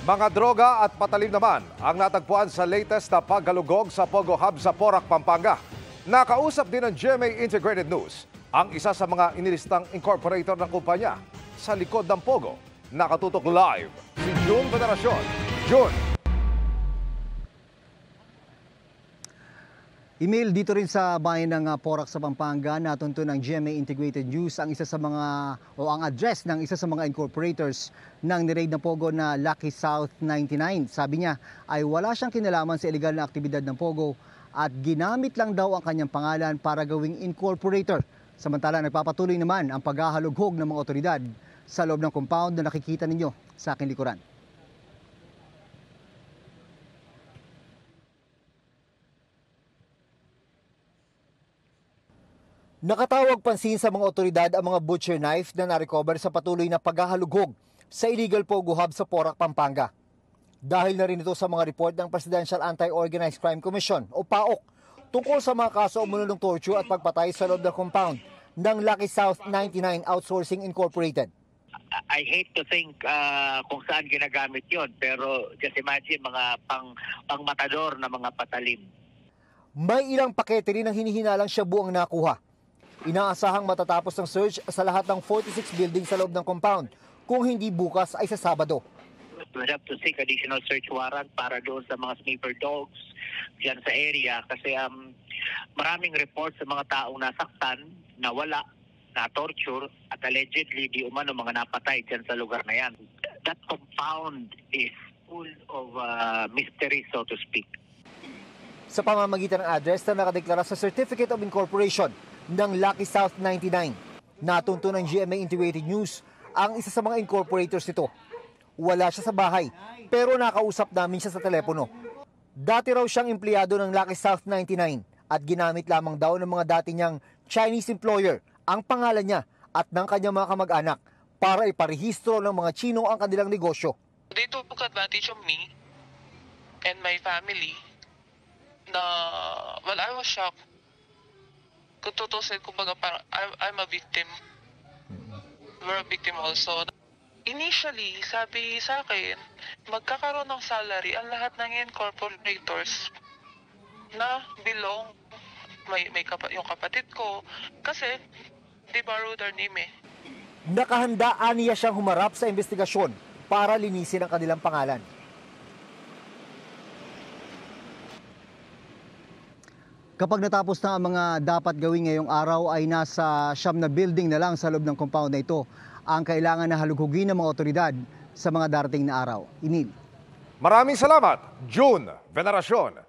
Mga droga at patalim naman ang natagpuan sa latest na paggalugog sa Pogo Hub sa Porac, Pampanga. Nakausap din ng GMA Integrated News ang isa sa mga inilistang incorporator ng kumpanya sa likod ng Pogo. Nakatutok live si June Veneracion. June! Email dito rin sa bayan ng Porac sa Pampanga, natunto ng GMA Integrated News ang isa sa mga ang address ng isa sa mga incorporators ng niraid na Pogo na Lucky South 99. Sabi niya ay wala siyang kinalaman sa illegal na aktibidad ng Pogo at ginamit lang daw ang kanyang pangalan para gawing incorporator. Samantala nagpapatuloy naman ang paghahalughog ng mga otoridad sa loob ng compound na nakikita ninyo sa aking likuran. Nakatawag pansin sa mga otoridad ang mga butcher knife na narecover sa patuloy na paghahalughog sa illegal Pogo Hub sa Porac, Pampanga. Dahil na rin ito sa mga report ng Presidential Anti-Organized Crime Commission o PAOC tungkol sa mga kaso umuno ng torture at pagpatay sa loob ng compound ng Lucky South 99 Outsourcing Incorporated. I hate to think kung saan ginagamit yon, pero just imagine mga pang-matador na mga patalim. May ilang pakete rin ang hinihinalang shabu ang nakuha. Inaasahang matatapos ng search sa lahat ng 46 buildings sa loob ng compound. Kung hindi bukas ay sa Sabado. We have to seek additional search warrant para doon sa mga sniffer dogs dyan sa area kasi maraming reports sa mga taong nasaktan, nawala, na-torture at allegedly di umano mga napatay dyan sa lugar na yan. That compound is full of mystery, so to speak. Sa pamamagitan ng address na nakadeklara sa Certificate of Incorporation ng Lucky South 99, natunto ng GMA Integrated News ang isa sa mga incorporators nito. Wala siya sa bahay, pero nakausap namin siya sa telepono. Dati raw siyang empleyado ng Lucky South 99 at ginamit lamang daw ng mga dati niyang Chinese employer ang pangalan niya at ng kanyang mga kamag-anak para iparehistro ng mga Chino ang kanilang negosyo. They took advantage of me and my family na, well, I was shocked. Kung tutusin, kumbaga parang I'm a victim. We're a victim also. Initially, sabi sa akin, magkakaroon ng salary ang lahat ng incorporators na belong, yung kapatid ko, kasi they borrowed their name eh. Nakahanda aniya siyang humarap sa investigasyon para linisin ang kanilang pangalan. Kapag natapos na ang mga dapat gawin ngayong araw ay nasa 9 na building na lang sa loob ng compound na ito ang kailangan na halughugin ng mga otoridad sa mga darating na araw. Inil. Maraming salamat, June Veneracion.